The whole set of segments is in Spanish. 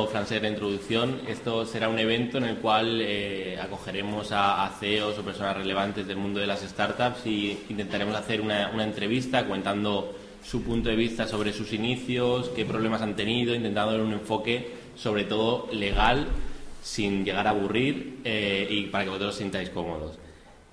comentado Francesc en la introducción, esto será un evento en el cual acogeremos a CEOs o personas relevantes del mundo de las startups y intentaremos hacer una entrevista comentando su punto de vista sobre sus inicios, qué problemas han tenido, intentando dar un enfoque sobre todo legal, sin llegar a aburrir y para que vosotros os sintáis cómodos.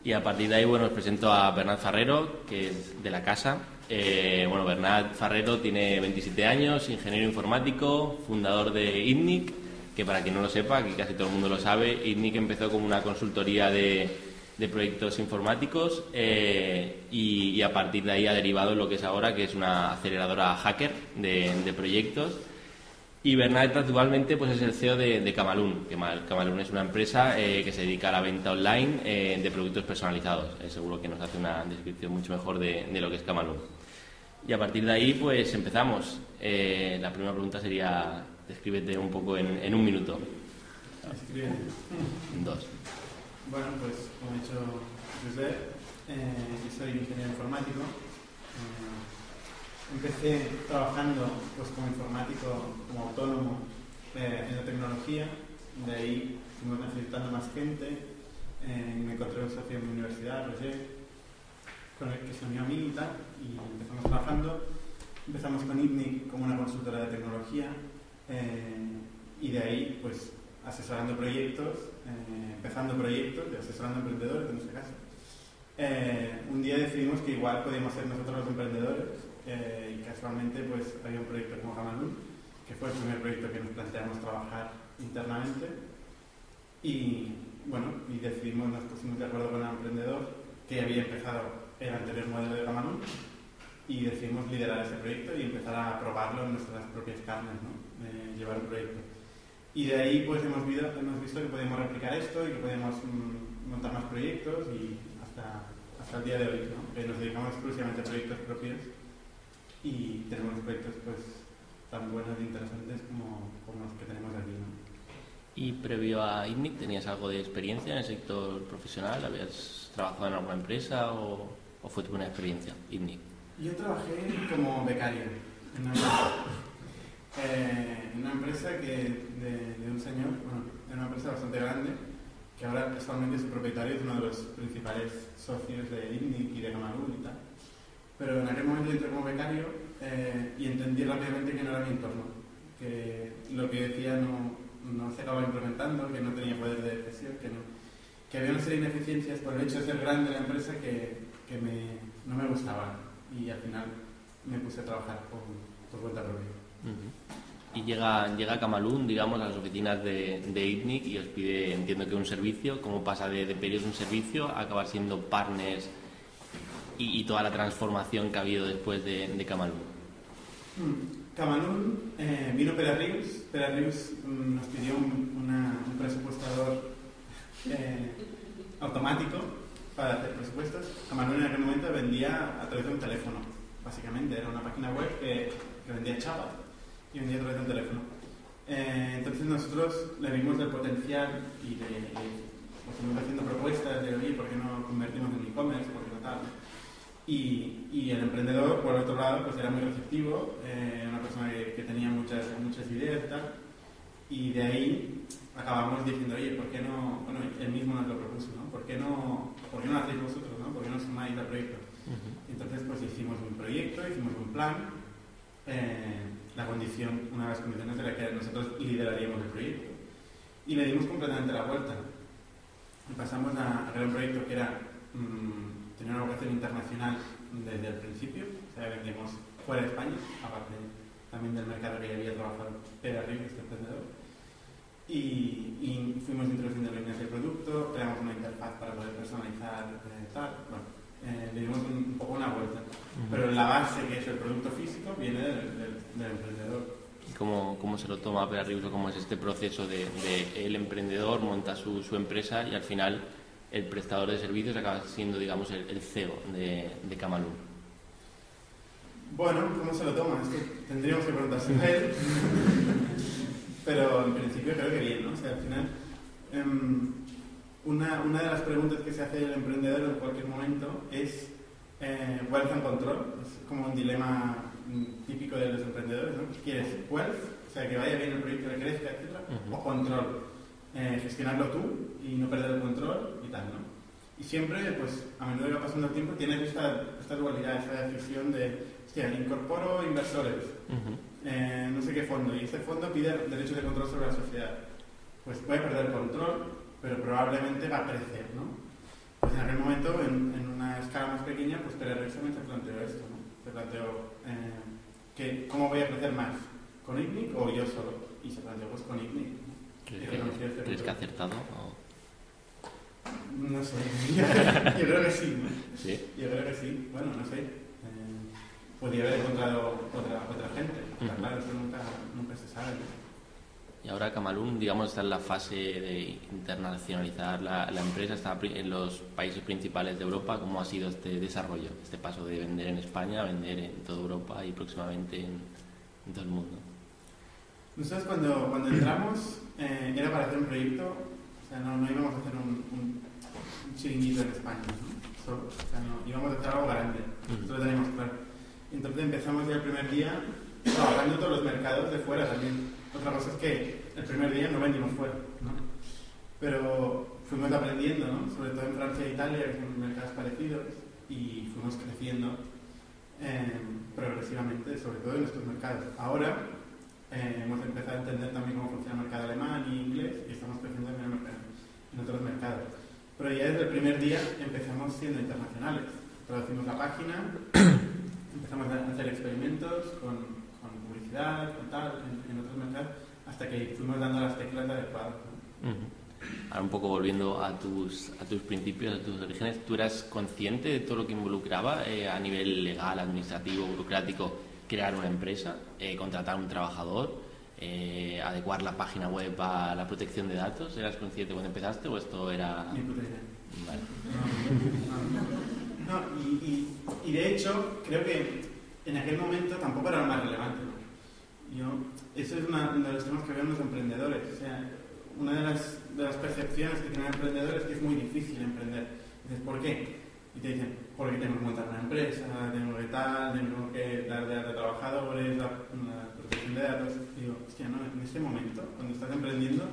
Y a partir de ahí, bueno, os presento a Bernat Farrero, que es de la casa. Bueno, Bernat Farrero tiene 27 años, ingeniero informático, fundador de ITNIC, que para quien no lo sepa, aquí casi todo el mundo lo sabe, ITNIC empezó como una consultoría de proyectos informáticos y a partir de ahí ha derivado en lo que es ahora, que es una aceleradora hacker de proyectos. Y Bernat actualmente pues es el CEO de Camalún. Camalún es una empresa que se dedica a la venta online de productos personalizados. Seguro que nos hace una descripción mucho mejor de lo que es Camalún. Y a partir de ahí pues empezamos. La primera pregunta sería, descríbete un poco en un minuto. Descríbete. En dos. Bueno, pues como ha dicho Josep, yo soy ingeniero informático. Empecé trabajando pues, como informático, como autónomo, haciendo tecnología. De ahí fuimos necesitando más gente. Me encontré un socio en mi universidad, Roger, con el que se unió a mí y tal, y empezamos trabajando. Empezamos con ITNIC como una consultora de tecnología y de ahí pues asesorando proyectos, empezando proyectos y asesorando emprendedores en este caso. Un día decidimos que igual podíamos ser nosotros los emprendedores y casualmente pues había un proyecto como Camalún, que fue el primer proyecto que nos planteamos trabajar internamente y bueno, y decidimos, nos pusimos de acuerdo con el emprendedor que había empezado el anterior modelo de Camalún y decidimos liderar ese proyecto y empezar a probarlo en nuestras propias carnes, ¿no? Llevar un proyecto. Y de ahí pues hemos visto que podemos replicar esto y que podemos montar más proyectos y hasta el día de hoy, ¿no? Que nos dedicamos exclusivamente a proyectos propios y tenemos proyectos pues tan buenos e interesantes como los que tenemos aquí, ¿no? ¿Y previo a ITNIC tenías algo de experiencia en el sector profesional? ¿Habías trabajado en alguna empresa o fue tu primera experiencia, ITNIC? Yo trabajé como becario en una empresa de un señor, bueno, era una empresa bastante grande, que ahora actualmente su propietario es uno de los principales socios de ITNIC y de Camalún y tal. Pero en aquel momento entré como becario y entendí rápidamente que no era mi entorno, que lo que decía no se acababa implementando, que no tenía poder de decisión, que había una serie de ineficiencias por el hecho de ser grande la empresa que no me gustaban y al final me puse a trabajar por cuenta propia. Y llega Camalún, digamos, a las oficinas de ITNIC y os pide, entiendo que un servicio. ¿Cómo pasa de pediros un servicio a acabar siendo partners y toda la transformación que ha habido después de Camalún? Camalún vino Pere Rius. Pere Rius nos pidió un presupuestador automático para hacer presupuestos. Camalún en aquel momento vendía a través de un teléfono, básicamente. Era una página web que vendía chapas y vendía a través de un teléfono. Entonces nosotros le vimos el potencial y fuimos haciendo propuestas de, oye, ¿por qué no convertimos en e-commerce? ¿Por qué no tal? Y el emprendedor, por otro lado, pues era muy receptivo, una persona que tenía muchas ideas y tal. Y de ahí acabamos diciendo, oye, ¿por qué no? Bueno, él mismo nos lo propuso, ¿no? ¿Por qué no lo hacéis vosotros, no? ¿Por qué no sumáis al proyecto? Entonces, pues hicimos un proyecto, hicimos un plan. Una de las condiciones era que nosotros lideraríamos el proyecto y le dimos completamente la vuelta y pasamos a crear un proyecto que era tenía una vocación internacional desde el principio, o sea, vendíamos fuera de España, aparte también del mercado que ya había trabajado Pere Rius, este emprendedor, y fuimos introduciendo líneas de producto, creamos una interfaz para poder personalizar tal, bueno, le dimos un poco una vuelta. Pero la base, que es el producto físico, viene del emprendedor. ¿Y cómo se lo toma Pere Rius o cómo es este proceso de el emprendedor monta su empresa y al final el prestador de servicios acaba siendo, digamos, el CEO de Camalún? Bueno, ¿cómo se lo toma? Es que tendríamos que preguntárselo a él. Pero en principio creo que bien, ¿no? O sea, al final una de las preguntas que se hace el emprendedor en cualquier momento es wealth and control. Es como un dilema típico de los emprendedores, ¿no? Pues quieres wealth, o sea, que vaya bien el proyecto, que crezca, etc. O control, gestionarlo tú y no perder el control y tal, ¿no? Y siempre, pues, a menudo que va pasando el tiempo, tienes esta dualidad, esta decisión de, hostia, incorporo inversores, no sé qué fondo, y este fondo pide derechos de control sobre la sociedad. Pues puede perder el control, pero probablemente va a crecer, ¿no? Pues en aquel momento, en una escala más pequeña, pues Telerex también se planteó esto, ¿no? Se planteó ¿cómo voy a crecer más? ¿Con ICNIC o yo solo? Y se planteó pues con ICNIC. ¿Crees que ha acertado? No sé, yo creo que sí, ¿no? ¿Sí? Yo creo que sí, bueno, no sé. Podría haber encontrado otra gente, claro, eso nunca se sabe, ¿no? Y ahora Camalún, digamos, está en la fase de internacionalizar la empresa, está en los países principales de Europa. ¿Cómo ha sido este desarrollo, este paso de vender en España a vender en toda Europa y próximamente en todo el mundo? Nosotros cuando entramos era para hacer un proyecto, o sea, no íbamos a hacer un chiringuito en España, ¿no? O sea, no, íbamos a hacer algo grande, eso lo teníamos claro. Entonces empezamos ya el primer día trabajando en todos los mercados de fuera también. Otra cosa es que el primer día no vendimos fuera, ¿no? Pero fuimos aprendiendo, ¿no? Sobre todo en Francia e Italia, que son mercados parecidos, y fuimos creciendo progresivamente, sobre todo en estos mercados. Ahora hemos empezado a entender también cómo funciona el mercado alemán y inglés, y estamos creciendo en otros mercados. Pero ya desde el primer día empezamos siendo internacionales. Traducimos la página, empezamos a hacer experimentos con publicidad, con tal, en otros mercados, hasta que fuimos dando las teclas adecuadas, ¿no? Ahora un poco volviendo a tus principios, a tus orígenes, ¿tú eras consciente de todo lo que involucraba a nivel legal, administrativo, burocrático, crear una empresa, contratar a un trabajador, adecuar la página web a la protección de datos? ¿Eras consciente cuando empezaste o esto era...? Ni puta idea. Vale. No, y de hecho, creo que en aquel momento tampoco era lo más relevante, ¿no? Eso es uno de los temas que vemos los emprendedores. O sea, una de las percepciones que tienen los emprendedores es que es muy difícil emprender. Dices, ¿por qué? Y te dicen, porque tengo que montar una empresa, tengo que tal, tengo que dar de trabajadores, la protección de datos. Y digo, hostia, no, en ese momento, cuando estás emprendiendo,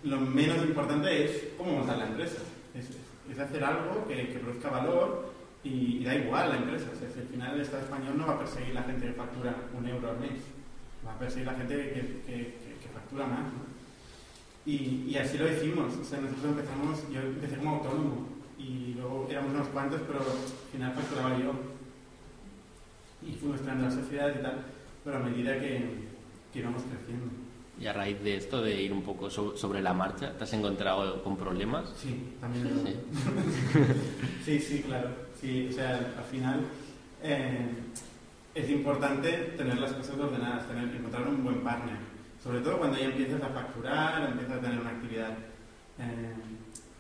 lo menos importante es cómo montar la empresa. Es hacer algo que produzca valor y da igual la empresa. O sea, si al final el Estado español no va a perseguir a la gente que factura €1 al mes, va a perseguir a la gente que factura más, ¿no? Y así lo hicimos. O sea, nosotros yo empecé como autónomo y luego éramos unos cuantos, pero al final facturaba yo y fuimos creando la sociedad y tal, pero a medida que íbamos creciendo. Y a raíz de esto, de ir un poco sobre la marcha, ¿te has encontrado con problemas? Sí, también. Sí, claro. Sí, o sea, al final es importante tener las cosas ordenadas, encontrar un buen partner. Sobre todo cuando ya empiezas a facturar, empiezas a tener una actividad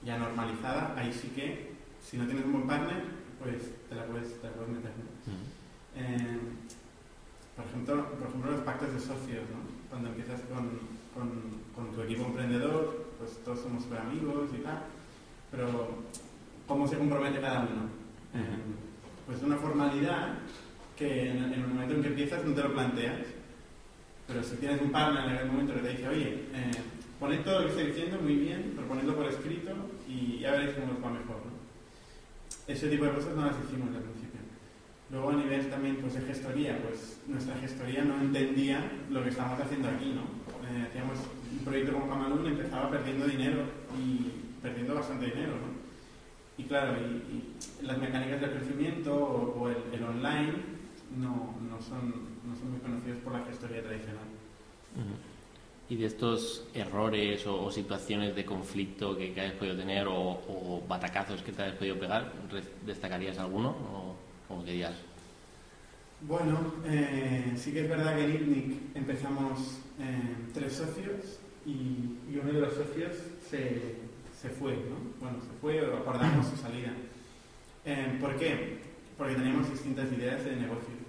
ya normalizada, ahí sí que, si no tienes un buen partner, pues te la puedes meter, ¿no? Por ejemplo, los pactos de socios, ¿no? Cuando empiezas con tu equipo emprendedor, pues todos somos super amigos y tal, pero ¿cómo se compromete cada uno? Pues una formalidad que en el momento en que empiezas no te lo planteas, pero si tienes un partner en el momento que te dice, oye, poned todo lo que estoy diciendo muy bien, pero ponedlo por escrito y ya veréis cómo os va mejor, ¿no? Ese tipo de cosas no las hicimos al principio. Luego a nivel también pues, de gestoría, pues nuestra gestoría no entendía lo que estábamos haciendo aquí, ¿no? Hacíamos un proyecto como Camalún, empezaba perdiendo dinero y perdiendo bastante dinero, ¿no? Y claro, y las mecánicas del crecimiento o el online no son muy conocidos por la gestoría tradicional. ¿Y de estos errores o situaciones de conflicto que hayas podido tener o batacazos que te hayas podido pegar, destacarías alguno o qué dirías? Bueno, sí que es verdad que en ICNIC empezamos 3 socios y uno de los socios se fue, ¿no? Bueno, se fue o acordamos su salida. ¿Por qué? Porque teníamos distintas ideas de negocio.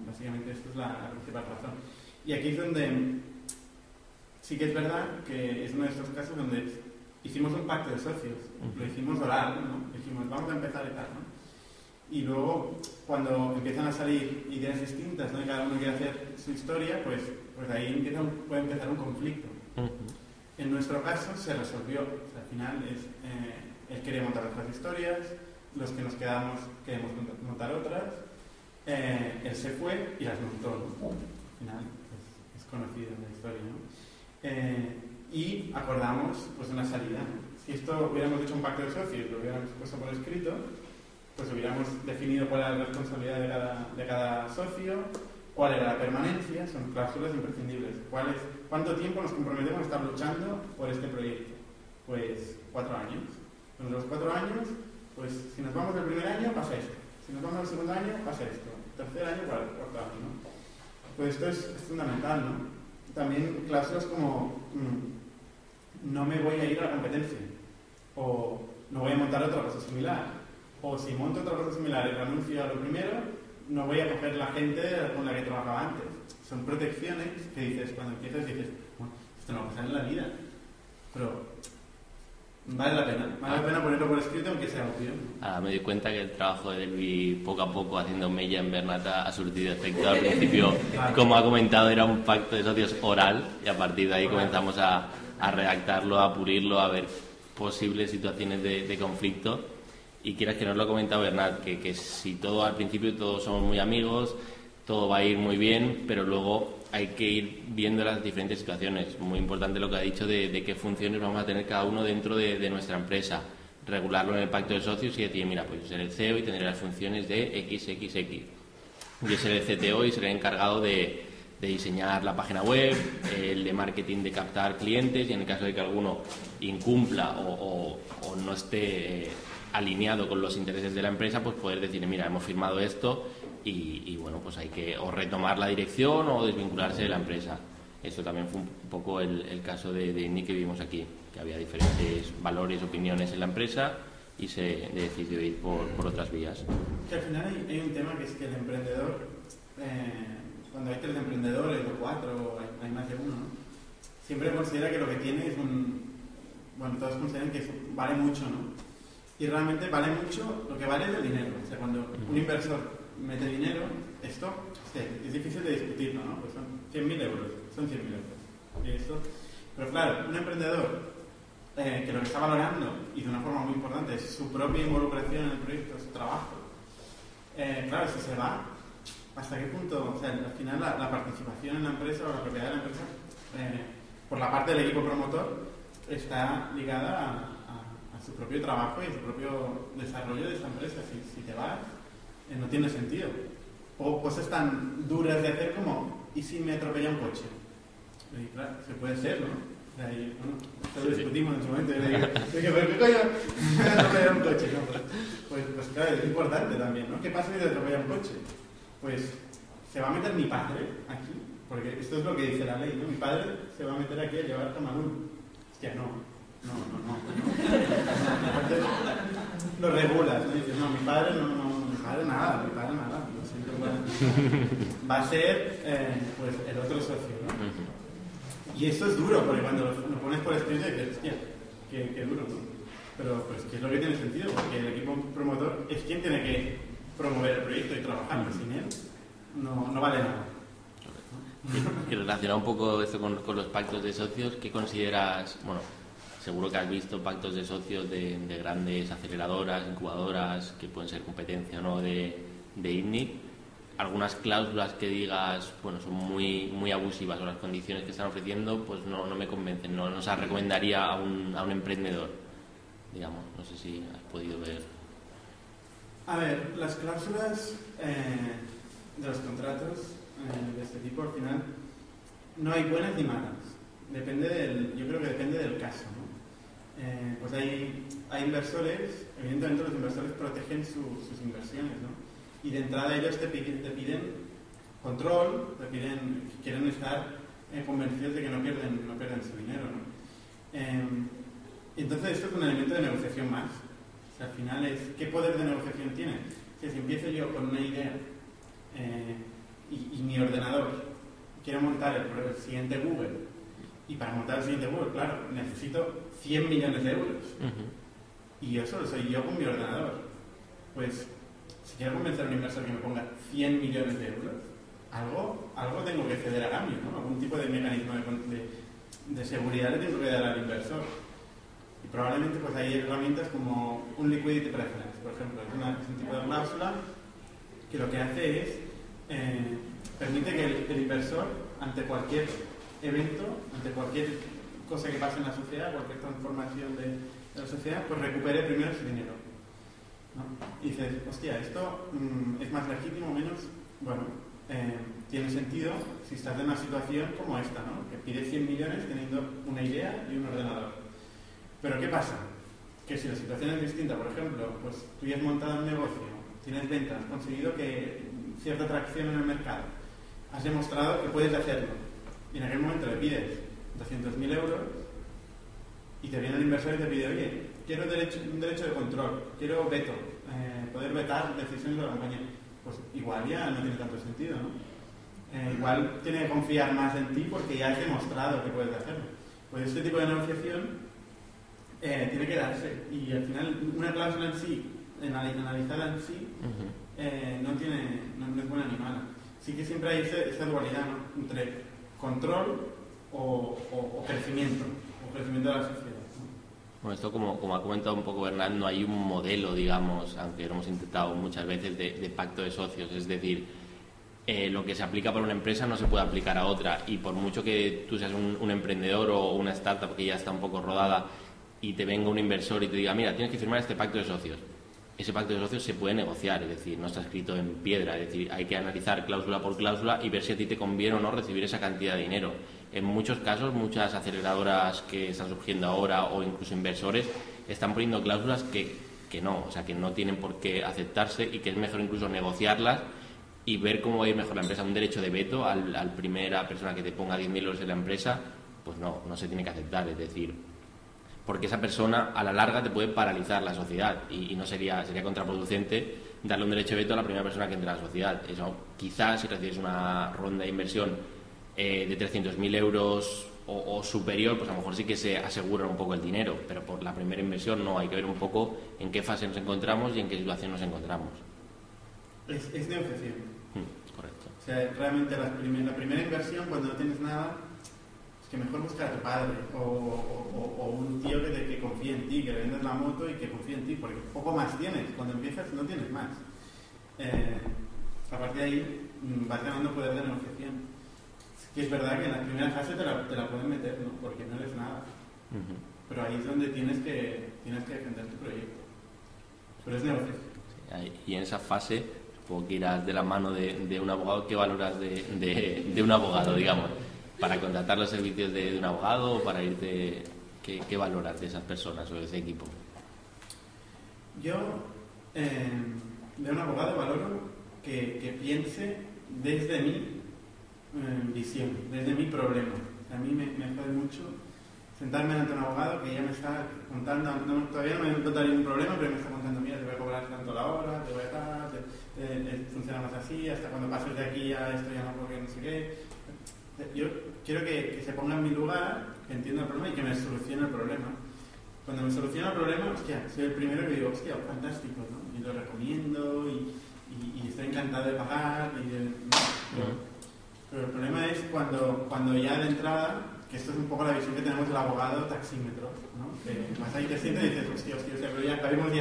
Básicamente esta es la principal razón. Y aquí es donde sí que es verdad que es uno de estos casos donde hicimos un pacto de socios, lo hicimos oral, ¿no? Dijimos, vamos a empezar y tal, ¿no? Y luego, cuando empiezan a salir ideas distintas, ¿no? Y cada uno quiere hacer su historia, pues ahí puede empezar un conflicto. En nuestro caso se resolvió. O sea, al final él quería montar otras historias, los que nos quedamos queremos montar otras. Él se fue y las montó, ¿no? Al final es conocido en la historia, ¿no? Y acordamos pues una salida, ¿no? Si esto hubiéramos hecho un pacto de socios, lo hubiéramos puesto por escrito, pues hubiéramos definido cuál era la responsabilidad de cada socio, cuál era la permanencia, son cláusulas imprescindibles. ¿Cuánto tiempo nos comprometemos a estar luchando por este proyecto? Pues 4 años. En los 4 años, pues si nos vamos del primer año, pasa esto. Si nos vamos al segundo año, pasa esto. Tercer año, cuarto año, ¿no? Pues esto es fundamental, ¿no? También cláusulas como no me voy a ir a la competencia, o no voy a montar otra cosa similar, o si monto otra cosa similar y renuncio a lo primero, no voy a coger la gente con la que trabajaba antes. Son protecciones que dices, cuando empiezas dices, bueno, esto no va a pasar en la vida, pero vale la pena ponerlo por escrito aunque sea obvio. Ahora me doy cuenta que el trabajo de Delby poco a poco haciendo mella en Bernat ha surtido efecto. Al principio, como ha comentado, era un pacto de socios oral y a partir de ahí comenzamos a redactarlo, a pulirlo, a ver posibles situaciones de conflicto. Y quieras que nos lo ha comentado Bernat, que si todo al principio todos somos muy amigos, todo va a ir muy bien, pero luego hay que ir viendo las diferentes situaciones. Muy importante lo que ha dicho de qué funciones vamos a tener cada uno dentro de nuestra empresa. Regularlo en el pacto de socios y decir, mira, pues yo seré el CEO y tendré las funciones de XXX. Yo seré el CTO y seré el encargado de diseñar la página web, el de marketing de captar clientes, y en el caso de que alguno incumpla o no esté alineado con los intereses de la empresa, pues poder decir, mira, hemos firmado esto y bueno, pues hay que o retomar la dirección o desvincularse de la empresa. Esto también fue un poco el caso de INNIC que vimos aquí, que había diferentes valores, opiniones en la empresa y se decidió ir por otras vías. Que al final hay un tema que es que el emprendedor, cuando hay 3 emprendedores o 4 o hay más de uno, ¿no? Siempre considera que lo que tiene es bueno, todos consideran que vale mucho, ¿no? Y realmente vale mucho lo que vale es el dinero. O sea, cuando un inversor mete dinero, esto es difícil de discutirlo, ¿no? Pues son 100.000 euros, son 100.000 euros. Pero claro, un emprendedor que lo que está valorando, y de una forma muy importante, es su propia involucración en el proyecto, su trabajo. Claro, si se va, ¿hasta qué punto? O sea, al final la participación en la empresa o la propiedad de la empresa, por la parte del equipo promotor, está ligada a su propio trabajo y a su propio desarrollo de esa empresa. Si te vas, no tiene sentido. O cosas tan duras de hacer como, ¿y si me atropella un coche? Y claro, se puede ser, ¿no? Ahí, bueno, esto lo discutimos en su momento. ¿Pero qué coño me atropella un coche? No, pues claro, es importante también, ¿no? ¿Qué pasa si te atropella un coche? Pues se va a meter mi padre aquí, porque esto es lo que dice la ley, ¿no? Mi padre se va a meter aquí a llevar a Manul. Hostia, no. Entonces, lo regulas, ¿no? Dices, no, mi padre nada. Lo siento, bueno. Va a ser pues el otro socio, ¿no? Y esto es duro, porque cuando lo pones por escrito dices, hostia, qué duro, ¿no? Pero es que es lo que tiene sentido, porque el equipo promotor es quien tiene que promover el proyecto y trabajar, sin él no vale nada. Y relacionado un poco esto con los pactos de socios, ¿qué consideras? Bueno, seguro que has visto pactos de socios de grandes aceleradoras, incubadoras, que pueden ser competencia, ¿no?, de INNIC. Algunas cláusulas que digas, bueno, son muy abusivas, o las condiciones que están ofreciendo pues no me convencen, no se las recomendaría a un emprendedor, digamos. No sé si has podido ver. A ver, las cláusulas de los contratos de este tipo, al final no hay buenas ni malas. Yo creo que depende del caso, ¿no? Pues hay inversores, evidentemente los inversores protegen sus inversiones, ¿no? Y de entrada ellos te piden control, quieren estar convencidos de que no pierden su dinero, ¿no? Entonces esto es un elemento de negociación más. O sea, al final es, ¿qué poder de negociación tiene? Si empiezo yo con una idea y mi ordenador quiere montar el siguiente Google, y para montar el siguiente Google, claro, necesito 100 millones de euros. Y yo solo soy yo con mi ordenador. Pues si quiero convencer a un inversor que me ponga 100 millones de euros, algo tengo que ceder a cambio, ¿no? Algún tipo de mecanismo de seguridad le tengo que dar al inversor. Y probablemente pues hay herramientas como un liquidity preference, por ejemplo, es un tipo de cláusula que lo que hace es permite que el inversor, ante cualquier evento, ante cualquier cosa que pase en la sociedad, cualquier transformación de la sociedad, pues recupere primero su dinero, ¿no? Y dices, hostia, esto es más legítimo o menos. Bueno, tiene sentido si estás en una situación como esta, ¿no? Que pides 100 millones teniendo una idea y un ordenador. Pero ¿qué pasa? Que si la situación es distinta, por ejemplo, pues tú ya has montado un negocio, tienes ventas, has conseguido cierta atracción en el mercado, has demostrado que puedes hacerlo, y en aquel momento le pides 200.000 euros y te viene el inversor y te pide, oye, quiero un derecho de control, quiero veto, poder vetar decisiones de la compañía. Pues igual ya no tiene tanto sentido, ¿no? Igual tiene que confiar más en ti porque ya has demostrado que puedes hacerlo. Pues este tipo de negociación tiene que darse, y al final una cláusula en sí, analizada en sí, no es buena ni mala. Sí que siempre hay esa dualidad, ¿no? Entre control o crecimiento de la sociedad, ¿no? Bueno, esto como ha comentado un poco Bernat, no hay un modelo, digamos, aunque lo hemos intentado muchas veces, de pacto de socios. Es decir, lo que se aplica para una empresa no se puede aplicar a otra, y por mucho que tú seas un emprendedor o una startup que ya está un poco rodada y te venga un inversor y te diga, mira, tienes que firmar este pacto de socios. Ese pacto de socios se puede negociar, es decir, no está escrito en piedra, es decir, hay que analizar cláusula por cláusula y ver si a ti te conviene o no recibir esa cantidad de dinero. En muchos casos, muchas aceleradoras que están surgiendo ahora o incluso inversores están poniendo cláusulas que no, o sea, que no tienen por qué aceptarse, y que es mejor incluso negociarlas y ver cómo va a ir mejor la empresa. Un derecho de veto al primera persona que te ponga 10.000 euros en la empresa, pues no se tiene que aceptar, es decir, porque esa persona a la larga te puede paralizar la sociedad y no sería contraproducente darle un derecho de veto a la primera persona que entre a la sociedad. Eso, quizás si recibes una ronda de inversión de 300.000 euros o superior, pues a lo mejor sí que se asegura un poco el dinero, pero por la primera inversión no. Hay que ver un poco en qué fase nos encontramos y en qué situación nos encontramos. Es negociación. Correcto. O sea, realmente la primera inversión, cuando no tienes nada, que mejor buscar a tu padre o un tío que confíe en ti, que le vendas la moto y que confíe en ti, porque poco más tienes. Cuando empiezas no tienes más. A partir de ahí vas ganando poder de negociación. Que es verdad que en la primera fase te la pueden meter, ¿no? Porque no eres nada. Pero ahí es donde tienes que defender tu proyecto. Pero es negociación. Sí, y en esa fase supongo que irás de la mano de un abogado. ¿Qué valoras de un abogado, digamos? Para contratar los servicios de un abogado o para irte, ¿qué valoras de esas personas o de ese equipo? Yo de un abogado valoro que piense desde mi visión, desde mi problema. A mí me jode mucho sentarme ante un abogado que ya me está contando, todavía no me he contado ningún problema, pero me está contando, mira, te voy a cobrar tanto la hora, te voy a dar, funcionamos así, hasta cuando pases de aquí a esto ya no, porque no sé qué. Yo quiero que se ponga en mi lugar, que entienda el problema y que me solucione el problema. Cuando me soluciona el problema, hostia, soy el primero que digo, hostia, fantástico, ¿no? Y lo recomiendo y estoy encantado de pagar. Pero el problema es cuando ya de entrada, que esto es un poco la visión que tenemos del abogado taxímetro, ¿no? Que vas ahí, te sientes y dices, hostia, pero ya acabemos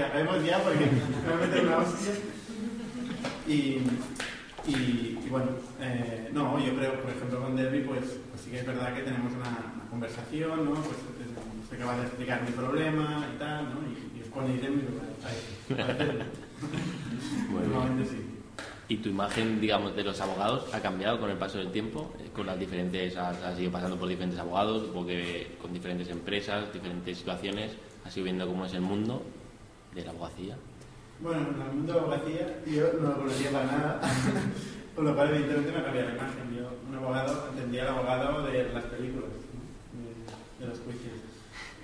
ya porque me voy a meter una hostia. Y bueno, no, yo creo, por ejemplo, con Derby, pues sí que es verdad que tenemos una conversación, ¿no? Pues se acaba de explicar mi problema y tal, ¿no? Y es cuando iré en mi lugar. Normalmente sí. ¿Y tu imagen, digamos, de los abogados ha cambiado con el paso del tiempo? Con las diferentes, has ido pasando por diferentes abogados, supongo que con diferentes empresas, diferentes situaciones, has ido viendo cómo es el mundo de la abogacía. Bueno, en el mundo de la abogacía yo no lo conocía para nada, con lo cual evidentemente me cambió la imagen. Yo, un abogado, entendía al abogado de las películas, de los juicios.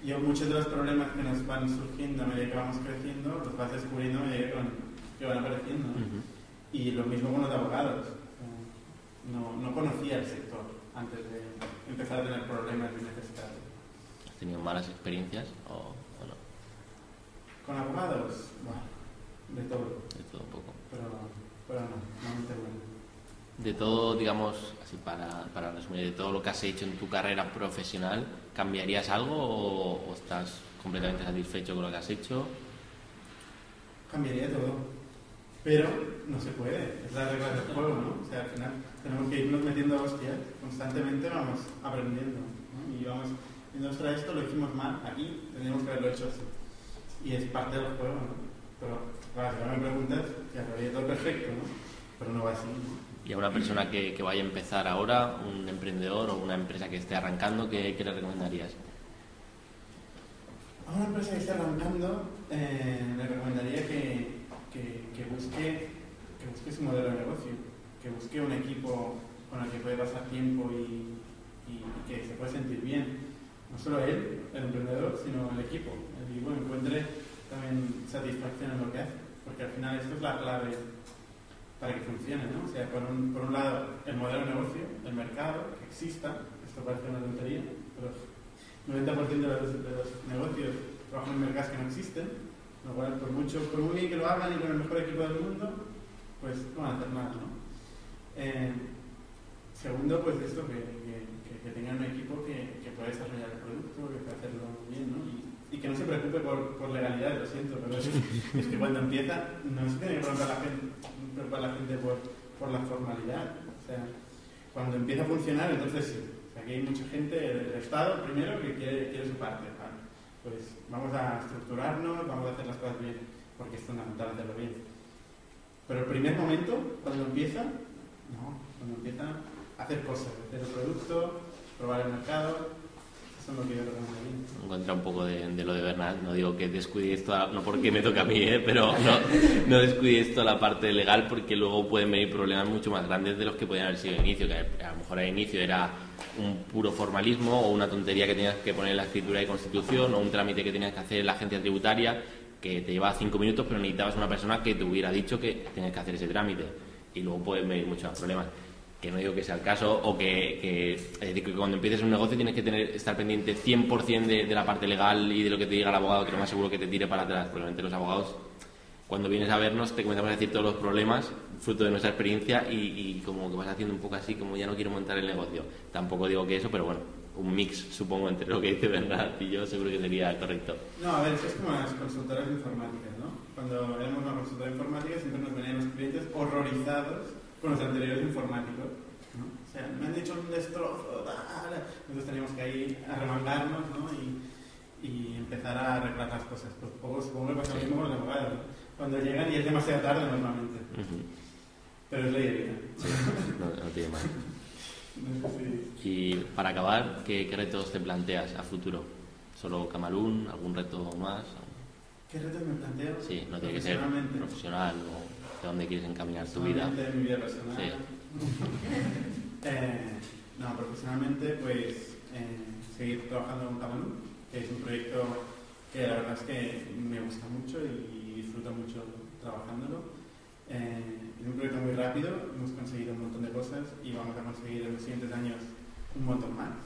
Yo muchos de los problemas que nos van surgiendo a medida que vamos creciendo, los vas descubriendo a medida que van apareciendo, ¿no? Y lo mismo con los abogados. No conocía el sector antes de empezar a tener problemas y necesidades. ¿Has tenido malas experiencias o no? ¿Con abogados? Bueno, de todo. De todo un poco. pero no, normalmente bueno. De todo, digamos, así para resumir, de todo lo que has hecho en tu carrera profesional, ¿cambiarías algo o estás completamente satisfecho con lo que has hecho? Cambiaría todo, pero no se puede, es la regla del juego, ¿no? O sea, al final tenemos que irnos metiendo hostias, constantemente vamos aprendiendo, ¿no? Y vamos viendo, ostras, esto lo hicimos mal, aquí tendríamos que haberlo hecho así. Y es parte del juego, ¿no? Pero, claro, si ahora me preguntas, ya habría todo perfecto, ¿no? Pero no va así, ¿no? Y a una persona que vaya a empezar ahora, un emprendedor o una empresa que esté arrancando, ¿qué le recomendarías? A una empresa que esté arrancando, le recomendaría que busque su modelo de negocio, que busque un equipo con el que puede pasar tiempo y que se puede sentir bien. No solo él, el emprendedor, sino el equipo. El equipo encuentre también satisfacción en lo que hace, porque al final esto es la clave para que funcione, ¿no? O sea, por un lado, el modelo de negocio, el mercado, que exista, esto parece una tontería, pero el 90% de los negocios trabajan en mercados que no existen, lo cual, por muy bien que lo hagan y con el mejor equipo del mundo, pues no van a hacer nada, ¿no? Segundo, pues esto, que tengan un equipo que pueda desarrollar el producto, que pueda hacerlo bien, ¿no? Y que no se preocupe por legalidad, lo siento, pero es que cuando empieza no se tiene que preocupar la gente por la formalidad. O sea, cuando empieza a funcionar, entonces sí. O sea, aquí hay mucha gente, el Estado primero, que quiere su parte. ¿Vale? Pues vamos a estructurarnos, vamos a hacer las cosas bien, porque es fundamental hacerlo bien. Pero el primer momento, cuando empieza a hacer cosas, hacer el producto, probar el mercado. Eso es lo que yo recomendaría. Encuentra un poco de lo de Bernat. No digo que descuidéis toda, no porque me toca a mí, pero no descuidéis toda la parte legal, porque luego pueden venir problemas mucho más grandes de los que podían haber sido al inicio, que a lo mejor al inicio era un puro formalismo o una tontería que tenías que poner en la escritura de constitución o un trámite que tenías que hacer en la agencia tributaria que te llevaba 5 minutos, pero necesitabas una persona que te hubiera dicho que tenías que hacer ese trámite, y luego pueden venir muchos más problemas. Que no digo que sea el caso, o es decir, que cuando empieces un negocio tienes que estar pendiente 100% de la parte legal y de lo que te diga el abogado, que lo más seguro que te tire para atrás. Probablemente los abogados, cuando vienes a vernos, te comenzamos a decir todos los problemas, fruto de nuestra experiencia, y como que vas haciendo un poco así, como ya no quiero montar el negocio. Tampoco digo que eso, pero bueno, un mix, supongo, entre lo que dice Bernat y yo, seguro que sería correcto. No, a ver, eso es como las consultoras informáticas, ¿no? Cuando éramos una consultora informática siempre nos venían los clientes horrorizados con los anteriores informáticos, ¿no? O sea, me han dicho un destrozo, nosotros teníamos que ir a remangarnos, ¿no? Y empezar a arreglar las cosas. Pues supongo que pasa lo mismo con los abogados, ¿no? Cuando llegan y es demasiado tarde normalmente. Pero es ley de vida. No tiene más. Sí. Y para acabar, ¿qué retos te planteas a futuro? ¿Solo Camalún? ¿Algún reto más? ¿Qué retos me planteo? Sí, no tiene que ser profesional o de dónde quieres encaminar tu vida. De mi vida personal. Sí. No, profesionalmente, pues seguir trabajando con Camalún, que es un proyecto que la verdad es que me gusta mucho y disfruto mucho trabajándolo. Es un proyecto muy rápido, hemos conseguido un montón de cosas y vamos a conseguir en los siguientes años un montón más.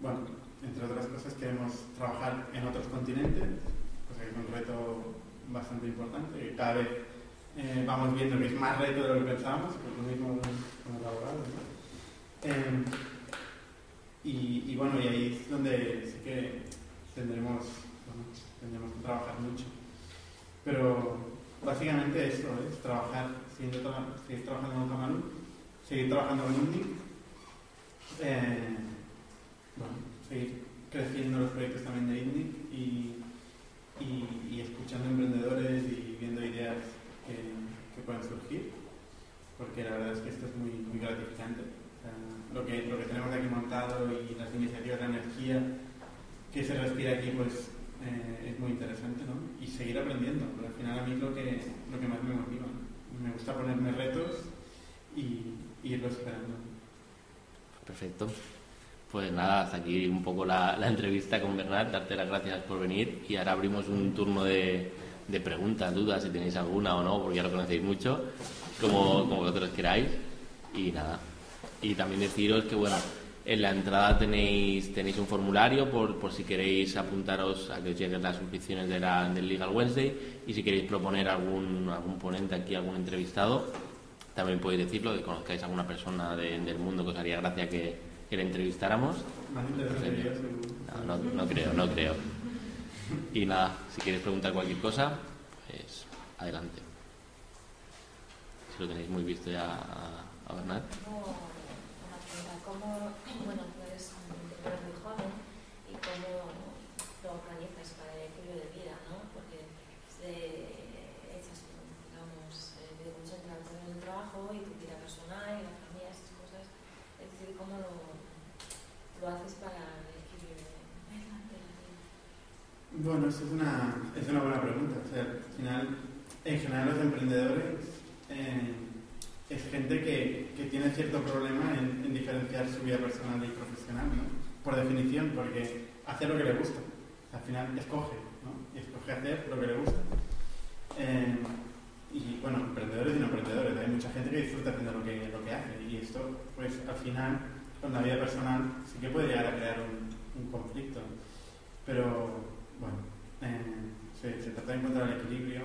Bueno, entre otras cosas queremos trabajar en otros continentes, cosa que es un reto bastante importante. Cada vez vamos viendo que es más reto de lo que pensábamos, pues lo mismo con el abogado, ¿no? Y bueno, y ahí es donde sí que tendremos que trabajar mucho. Pero básicamente esto es trabajar, seguir trabajando con Camalún, seguir trabajando con INNIC, seguir creciendo los proyectos también de INNIC y escuchando emprendedores y viendo ideas que puedan surgir, porque la verdad es que esto es muy, muy gratificante. O sea, lo que tenemos aquí montado y las iniciativas de energía que se respira aquí, pues es muy interesante, ¿no? Y seguir aprendiendo, porque al final a mí es lo que más me motiva, ¿no? Me gusta ponerme retos y irlos superando. Perfecto. Pues nada, hasta aquí un poco la entrevista con Bernat, darte las gracias por venir, y ahora abrimos un turno de preguntas, dudas, si tenéis alguna o no, porque ya lo conocéis mucho, como vosotros queráis, y nada. Y también deciros que, bueno, En la entrada tenéis un formulario por si queréis apuntaros a que os lleguen las suscripciones del Legal Wednesday, y si queréis proponer algún ponente aquí, algún entrevistado, también podéis decirlo, que conozcáis a alguna persona del mundo que os haría gracia que le entrevistáramos. No creo. Y nada, si queréis preguntar cualquier cosa, pues adelante. Si lo tenéis muy visto ya a Bernat. ¿Cómo, bueno, tú eres muy joven y cómo lo organizas para el equilibrio de vida, ¿no? Porque echas, digamos, te concentras en el trabajo y tu vida personal y la familia, esas cosas. Es decir, ¿cómo lo haces para el equilibrio de la vida? Bueno, eso es una buena pregunta. O sea, al final, en general los emprendedores es gente que tiene cierto problema en diferenciar su vida personal y profesional, ¿no? Por definición, porque hace lo que le gusta. Al final escoge, ¿no? Y escoge hacer lo que le gusta. Y bueno, emprendedores y no emprendedores. Hay mucha gente que disfruta haciendo lo que hace. Y esto, pues al final, con la vida personal, sí que puede llegar a crear un conflicto. Pero bueno, se trata de encontrar el equilibrio,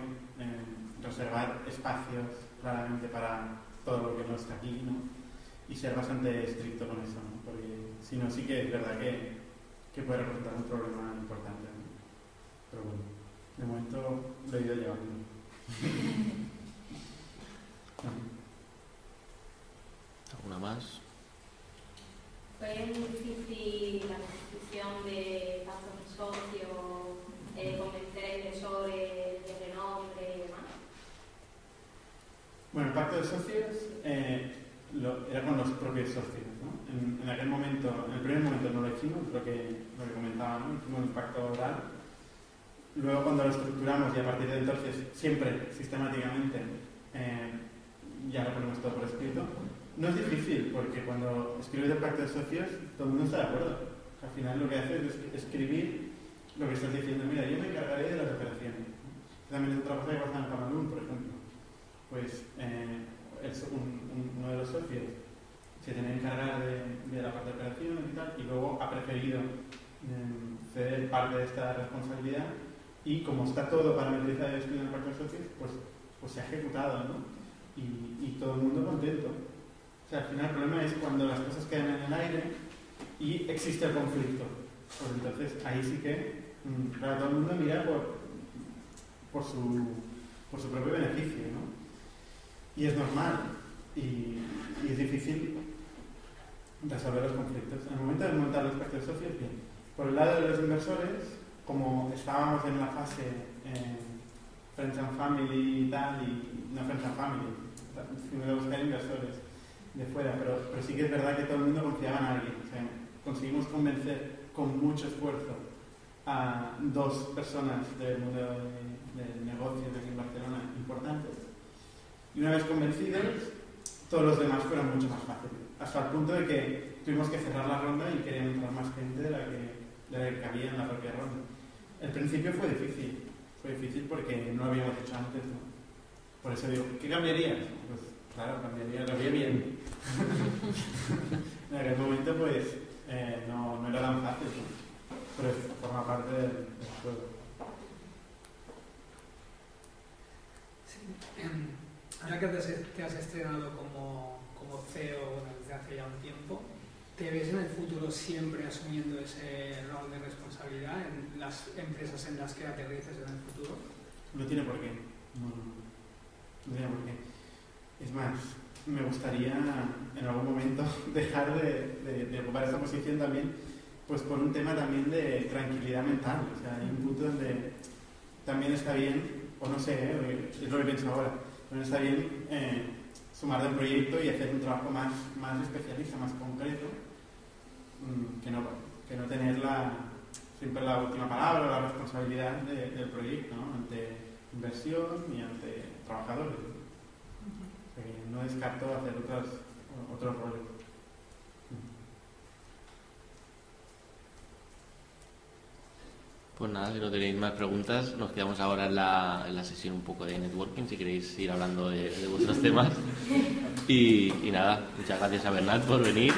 reservar espacios claramente para todo lo que no está aquí, ¿no? Y ser bastante estricto con eso, ¿no? Porque si no, sí que es verdad que puede representar un problema importante, ¿no? Pero bueno, de momento lo he ido llevando. ¿Alguna más? ¿Fue muy difícil la constitución de pacto de socio, convencer a inversores de renombre y demás? Bueno, el pacto de socios era con los propios socios, ¿no? En aquel momento, en el primer momento no lo hicimos, lo que comentaba, ¿no? Hicimos un pacto oral. Luego, cuando lo estructuramos, y a partir de entonces, siempre, sistemáticamente, ya lo ponemos todo por escrito. No es difícil, porque cuando escribes el pacto de socios, todo el mundo está de acuerdo. Al final lo que haces es escribir lo que estás diciendo. Mira, yo me encargaré de las operaciones. También es otra cosa que pasa en Camerún, por ejemplo. Pues uno de los socios se tiene que encargar de la parte de operaciones y tal, y luego ha preferido ceder parte de esta responsabilidad, y como está todo parametrizado y escrito en el pacto de socios, pues se ha ejecutado, ¿no? Y todo el mundo contento. O sea, al final el problema es cuando las cosas quedan en el aire y existe el conflicto. Pues entonces ahí sí que, claro, todo el mundo mira por su propio beneficio, ¿no? Y es normal, y es difícil resolver los conflictos. En el momento de montar los pactos de socios, bien. Por el lado de los inversores, como estábamos en la fase Friends and Family y tal, y no Friends and Family, sino de buscar inversores de fuera, pero sí que es verdad que todo el mundo confiaba en alguien. O sea, conseguimos convencer con mucho esfuerzo a dos personas del mundo del negocio de aquí en Barcelona importantes. Y una vez convencidos, todos los demás fueron mucho más fáciles. Hasta el punto de que tuvimos que cerrar la ronda y querían entrar más gente de la que cabía en la propia ronda. El principio fue difícil porque no lo habíamos hecho antes, ¿no? Por eso digo, ¿qué cambiarías? Pues claro, cambiaría, lo haría bien. En aquel momento pues no era tan fácil, ¿no? Pero forma parte del juego. Sí. Ahora que te has estrenado como CEO, bueno, desde hace ya un tiempo, ¿te ves en el futuro siempre asumiendo ese rol de responsabilidad en las empresas en las que aterrices en el futuro? No tiene por qué. No tiene por qué. Es más, me gustaría en algún momento dejar de ocupar esa posición también, pues por un tema también de tranquilidad mental. O sea, hay un punto donde también está bien, o no sé, es lo que pienso ahora, pero está bien sumar del proyecto y hacer un trabajo más especialista, más concreto, que no tener siempre la última palabra, la responsabilidad del proyecto, ¿no? Ante inversión y ante trabajadores. No descarto hacer otros roles. Pues nada, si no tenéis más preguntas, nos quedamos ahora en la sesión un poco de networking, si queréis ir hablando de vuestros temas. Y nada, muchas gracias a Bernat por venir.